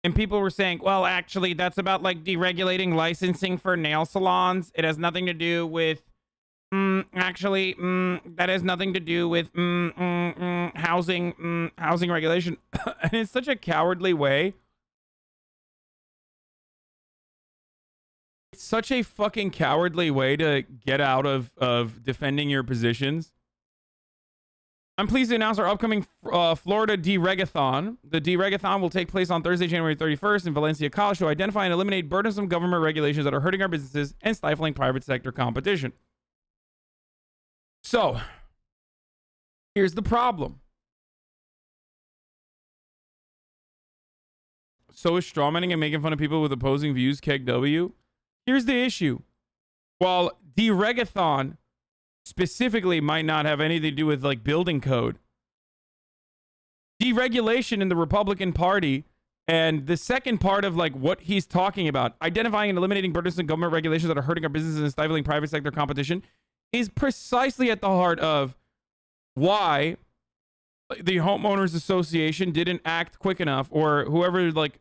And people were saying, well, actually, that's about like deregulating licensing for nail salons. It has nothing to do with, that has nothing to do with housing regulation. And it's such a cowardly way. It's such a fucking cowardly way to get out of defending your positions. I'm pleased to announce our upcoming Florida Deregathon. The Deregathon will take place on Thursday, January 31st in Valencia, Collaspe to identify and eliminate burdensome government regulations that are hurting our businesses and stifling private sector competition. So, here's the problem. So is strawmanning and making fun of people with opposing views KEGW? Here's the issue. While Deregathon specifically might not have anything to do with like building code, deregulation in the Republican Party and the second part of like what he's talking about, identifying and eliminating burdensome government regulations that are hurting our businesses and stifling private sector competition, is precisely at the heart of why the homeowners association didn't act quick enough, or whoever like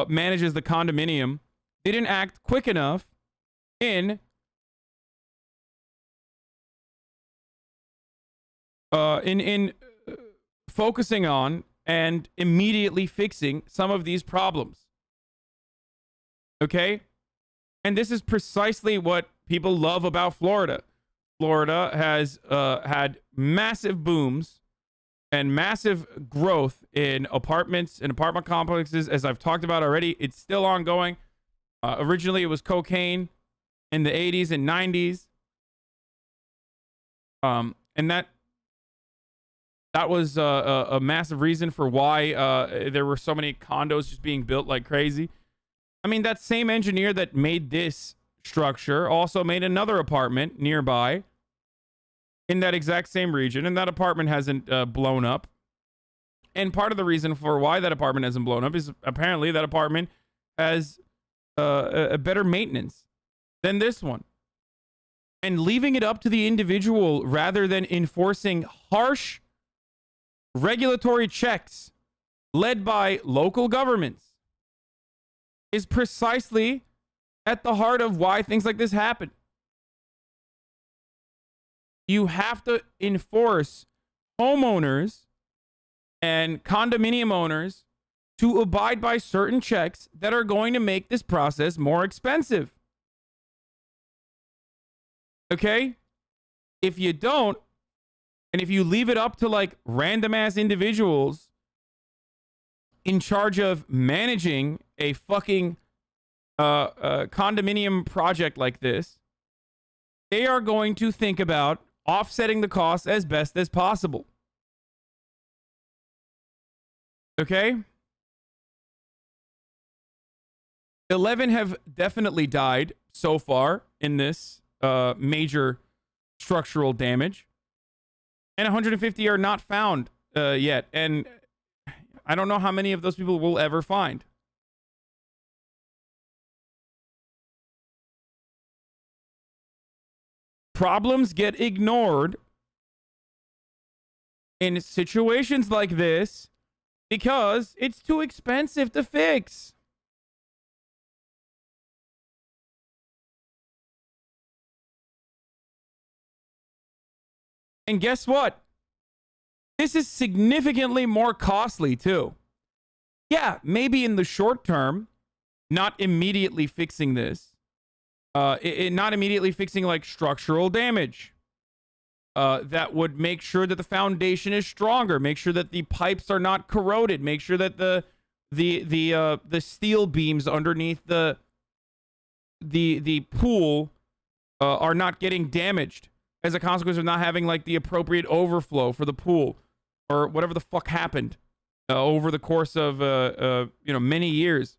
manages the condominium didn't act quick enough in focusing on and immediately fixing some of these problems. Okay? And this is precisely what people love about Florida. Florida has had massive booms and massive growth in apartments and apartment complexes, as I've talked about already. It's still ongoing. Originally, it was cocaine in the 80s and 90s. And that was a massive reason for why there were so many condos just being built like crazy. I mean, that same engineer that made this structure also made another apartment nearby in that exact same region, and that apartment hasn't blown up. And part of the reason for why that apartment hasn't blown up is apparently that apartment has a better maintenance than this one. And leaving it up to the individual rather than enforcing harsh regulatory checks led by local governments is precisely at the heart of why things like this happen. You have to enforce homeowners and condominium owners to abide by certain checks that are going to make this process more expensive. Okay? If you don't, and if you leave it up to like random ass individuals in charge of managing a fucking condominium project like this, they are going to think about offsetting the costs as best as possible. Okay? 11 have definitely died so far in this major structural damage. And 150 are not found yet. And I don't know how many of those people we'll ever find. Problems get ignored in situations like this because it's too expensive to fix. And guess what? This is significantly more costly too. Yeah, maybe in the short term, not immediately fixing this. Not immediately fixing like structural damage. That would make sure that the foundation is stronger. Make sure that the pipes are not corroded. Make sure that the steel beams underneath the pool are not getting damaged as a consequence of not having like the appropriate overflow for the pool, or whatever the fuck happened over the course of many years.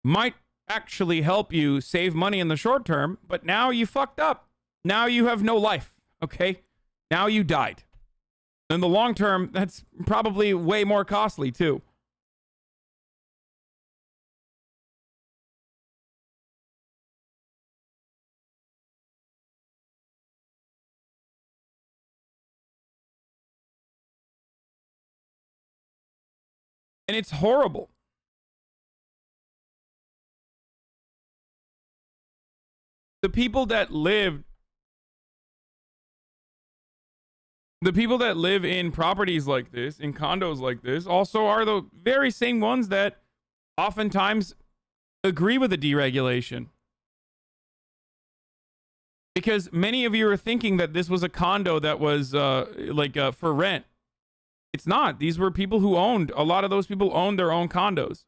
Might actually help you save money in the short term, but now you fucked up. Now you have no life, okay? Now you died. In the long term, that's probably way more costly too. And it's horrible. The people that live in properties like this, in condos like this, also are the very same ones that oftentimes agree with the deregulation. Because many of you are thinking that this was a condo that was for rent. It's not. These were people who owned, a lot of those people owned their own condos.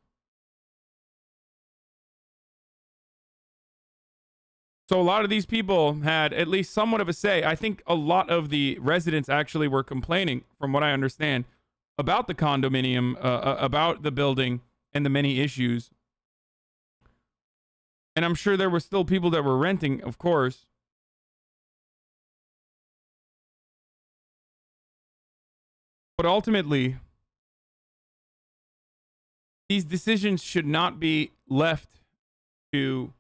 So a lot of these people had at least somewhat of a say. I think a lot of the residents actually were complaining, from what I understand, about the condominium, about the building and the many issues. And I'm sure there were still people that were renting, of course. But ultimately, these decisions should not be left to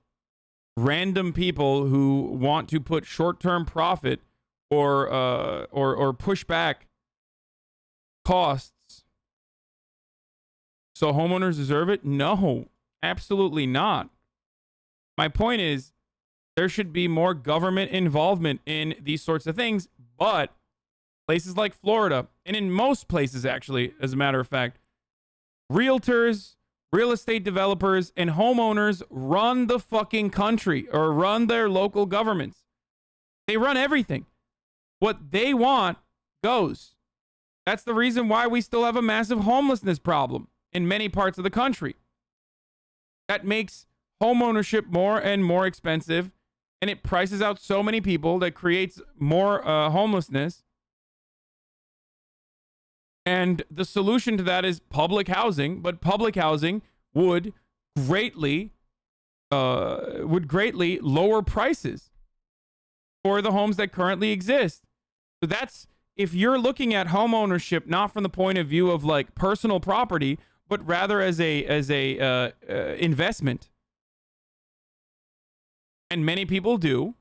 random people who want to put short-term profit or push back costs. So homeowners deserve it? No, absolutely not. My point is, there should be more government involvement in these sorts of things, but places like Florida, and in most places actually, as a matter of fact, realtors, real estate developers, and homeowners run the fucking country, or run their local governments. They run everything. What they want goes. That's the reason why we still have a massive homelessness problem in many parts of the country. That makes homeownership more and more expensive, and it prices out so many people that creates more homelessness. And the solution to that is public housing, but public housing would greatly lower prices for the homes that currently exist. So that's, if you're looking at home ownership not from the point of view of like personal property, but rather as a investment, and many people do,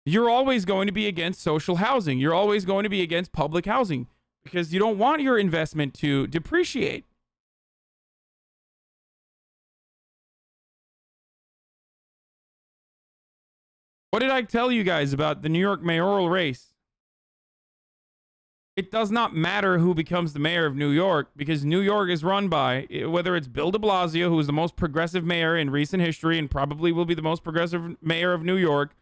you're always going to be against social housing. You're always going to be against public housing because you don't want your investment to depreciate. What did I tell you guys about the New York mayoral race? It does not matter who becomes the mayor of New York because New York is run by, whether it's Bill de Blasio, who is the most progressive mayor in recent history and probably will be the most progressive mayor of New York,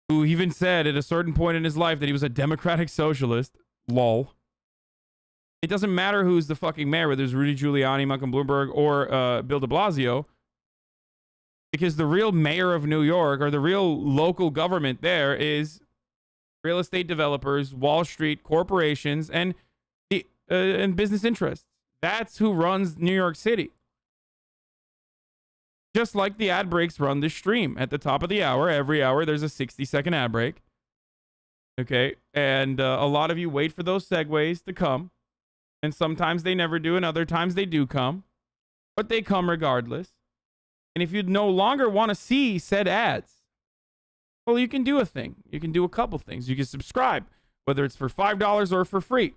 who even said at a certain point in his life that he was a democratic socialist. Lol. It doesn't matter who's the fucking mayor, whether it's Rudy Giuliani, Malcolm Bloomberg, or Bill de Blasio, because the real mayor of New York, or the real local government there, is real estate developers, Wall Street, corporations, and business interests. That's who runs New York City. Just like the ad breaks run this stream. At the top of the hour, every hour, there's a 60-second ad break. Okay? And a lot of you wait for those segues to come. And sometimes they never do, and other times they do come. But they come regardless. And if you no longer want to see said ads, well, you can do a thing. You can do a couple things. You can subscribe, whether it's for $5 or for free.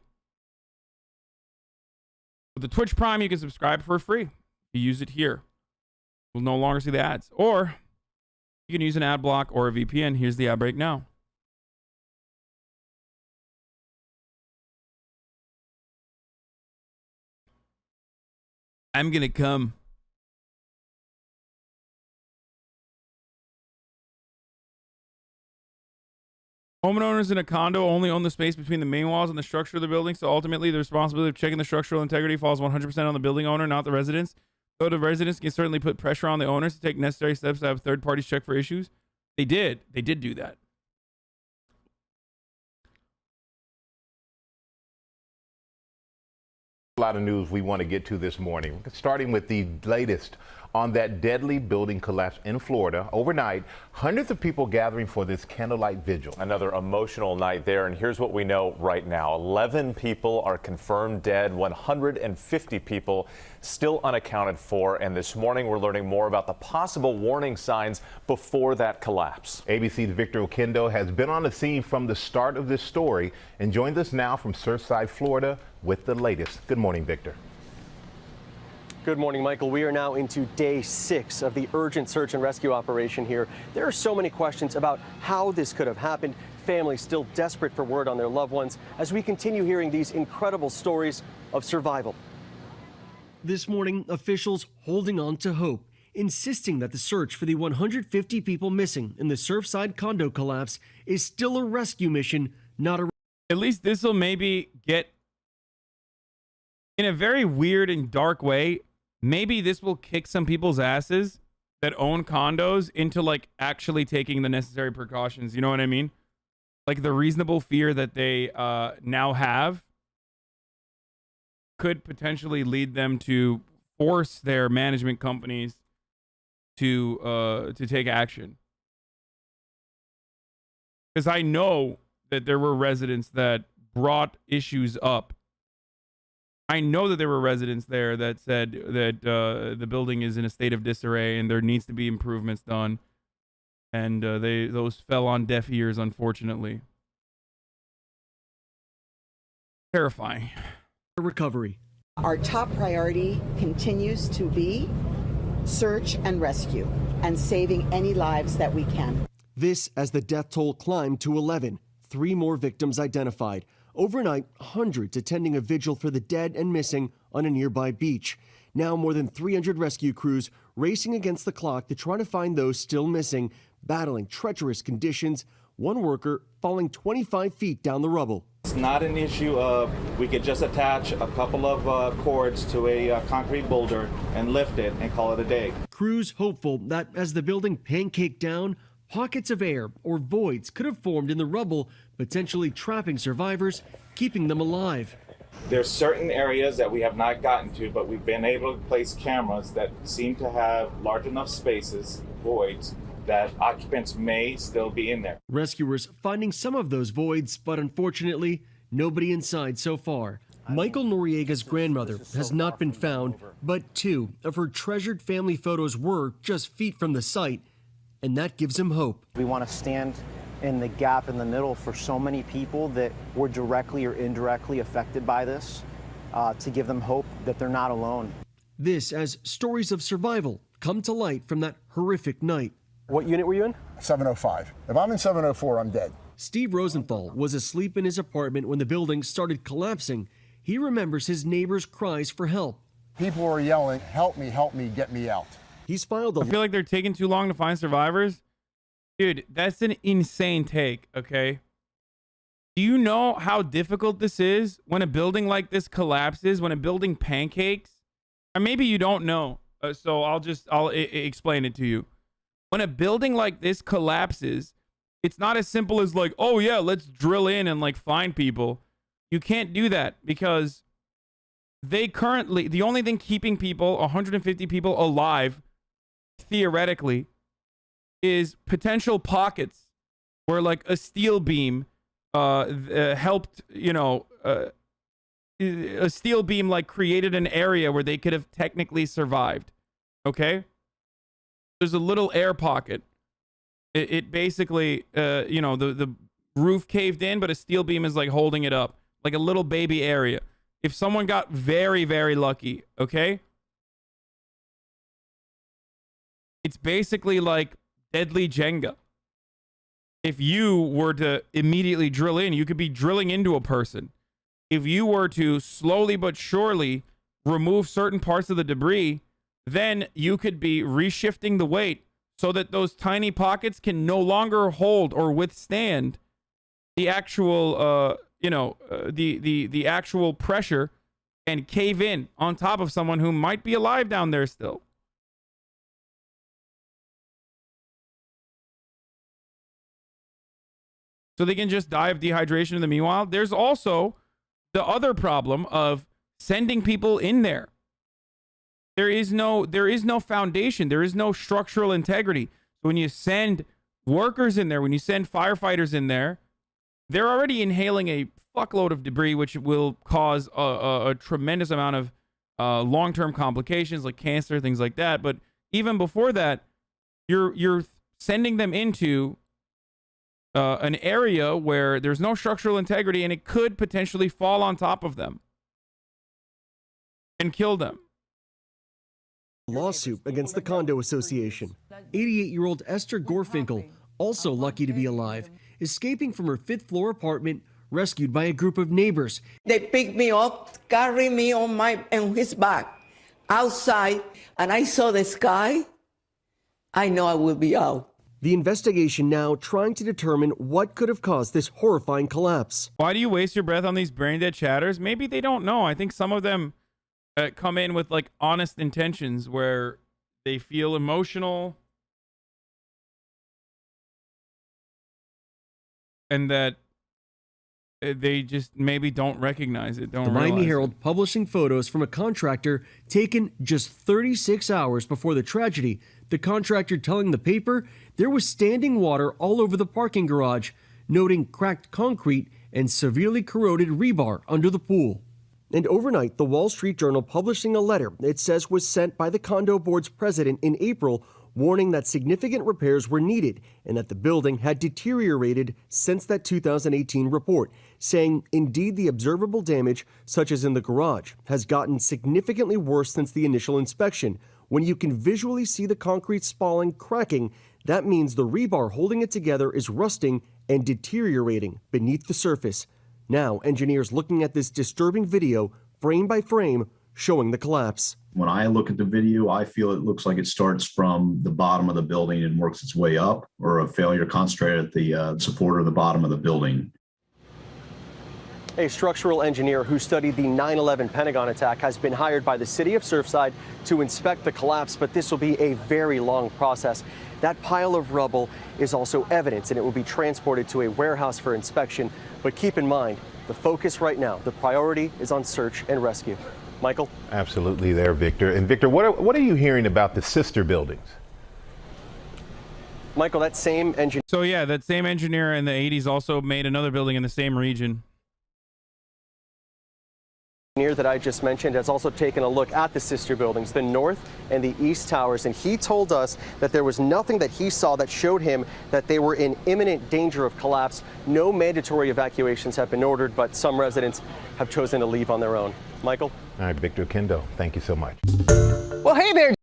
With the Twitch Prime, you can subscribe for free. You use it here. We'll no longer see the ads. Or you can use an ad block or a VPN. Here's the ad break now. I'm going to come. Homeowners in a condo only own the space between the main walls and the structure of the building, so ultimately the responsibility of checking the structural integrity falls 100% on the building owner, not the residents. Though the residents can certainly put pressure on the owners to take necessary steps to have third parties check for issues. They did. They did do that. A lot of news we want to get to this morning, starting with the latest on that deadly building collapse in Florida. Overnight, hundreds of people gathering for this candlelight vigil. Another emotional night there, and here's what we know right now. 11 people are confirmed dead, 150 people still unaccounted for, and this morning we're learning more about the possible warning signs before that collapse. ABC's Victor Okendo has been on the scene from the start of this story and joins us now from Surfside, Florida with the latest. Good morning, Victor. Good morning, Michael. We are now into day 6 of the urgent search and rescue operation here. There are so many questions about how this could have happened. Families still desperate for word on their loved ones as we continue hearing these incredible stories of survival. This morning, officials holding on to hope, insisting that the search for the 150 people missing in the Surfside condo collapse is still a rescue mission, not a... At least this will maybe get, in a very weird and dark way, maybe this will kick some people's asses that own condos into like actually taking the necessary precautions. You know what I mean? Like the reasonable fear that they now have could potentially lead them to force their management companies to take action. Because I know that there were residents that brought issues up. I know that there were residents there that said that the building is in a state of disarray and there needs to be improvements done. And those fell on deaf ears, unfortunately. Terrifying. recovery. Our top priority continues to be search and rescue and saving any lives that we can. This as the death toll climbed to 11, 3 more victims identified. Overnight, hundreds attending a vigil for the dead and missing on a nearby beach. Now more than 300 rescue crews racing against the clock to try to find those still missing, battling treacherous conditions, one worker falling 25 feet down the rubble. It's not an issue of we could just attach a couple of cords to a concrete boulder and lift it and call it a day. Crews hopeful that as the building pancaked down, pockets of air or voids could have formed in the rubble, potentially trapping survivors, keeping them alive. There's certain areas that we have not gotten to, but we've been able to place cameras that seem to have large enough spaces, voids, that occupants may still be in there. Rescuers finding some of those voids, but unfortunately, nobody inside so far. Michael Noriega's grandmother has not been found, but 2 of her treasured family photos were just feet from the site, and that gives him hope. We want to stand in the gap in the middle for so many people that were directly or indirectly affected by this, to give them hope that they're not alone. This as stories of survival come to light from that horrific night. What unit were you in? 705. If I'm in 704, I'm dead. Steve Rosenthal was asleep in his apartment when the building started collapsing. He remembers his neighbors' cries for help. People were yelling, help me, get me out. He's filed I feel like they're taking too long to find survivors. Dude, that's an insane take, okay? Do you know how difficult this is when a building like this collapses, when a building pancakes? Or maybe you don't know, so I'll explain it to you. When a building like this collapses, it's not as simple as like, oh yeah, let's drill in and like find people. You can't do that because the only thing keeping people, 150 people alive, theoretically, is potential pockets where like a steel beam helped, a steel beam like created an area where they could have technically survived. Okay? There's a little air pocket. It basically, the roof caved in, but a steel beam is like holding it up, like a little baby area. If someone got very, very lucky, okay? It's basically like deadly Jenga. If you were to immediately drill in, you could be drilling into a person. If you were to slowly but surely remove certain parts of the debris, then you could be reshifting the weight so that those tiny pockets can no longer hold or withstand the actual, the actual pressure and cave in on top of someone who might be alive down there still. So they can just die of dehydration in the meanwhile. There's also the other problem of sending people in there. There is no foundation. There is no structural integrity. When you send workers in there, when you send firefighters in there, they're already inhaling a fuckload of debris, which will cause a tremendous amount of long-term complications like cancer, things like that. But even before that, you're sending them into an area where there's no structural integrity, and it could potentially fall on top of them and kill them. Lawsuit against the condo association. 88-year-old Esther Gorfinkel, also lucky to be alive, escaping from her 5th floor apartment, rescued by a group of neighbors. They picked me up, carried me on his back outside, and I saw the sky. I know I will be out. The investigation now trying to determine what could have caused this horrifying collapse. Why do you waste your breath on these brain dead chatters? Maybe they don't know. I think some of them come in with like honest intentions where they feel emotional and that they just maybe don't recognize it. The Miami Herald publishing photos from a contractor taken just 36 hours before the tragedy. The contractor telling the paper there was standing water all over the parking garage, noting cracked concrete and severely corroded rebar under the pool. And overnight, the Wall Street Journal publishing a letter it says was sent by the condo board's president in April, warning that significant repairs were needed and that the building had deteriorated since that 2018 report, saying indeed the observable damage, such as in the garage, has gotten significantly worse since the initial inspection. When you can visually see the concrete spalling cracking, that means the rebar holding it together is rusting and deteriorating beneath the surface. Now, engineers looking at this disturbing video, frame by frame, showing the collapse. When I look at the video, I feel it looks like it starts from the bottom of the building and works its way up, or a failure concentrated at the support of the bottom of the building. A structural engineer who studied the 9/11 Pentagon attack has been hired by the city of Surfside to inspect the collapse, but this will be a very long process. That pile of rubble is also evidence, and it will be transported to a warehouse for inspection. But keep in mind, the focus right now, the priority is on search and rescue. Michael? Absolutely there, Victor. And Victor, what are you hearing about the sister buildings? Michael, that same engineer. So yeah, that same engineer in the 80s also made another building in the same region. That I just mentioned has also taken a look at the sister buildings, the north and the east towers, and he told us that there was nothing that he saw that showed him that they were in imminent danger of collapse. No mandatory evacuations have been ordered, but some residents have chosen to leave on their own. Michael? All right, Victor Kendo, thank you so much. Well, hey there.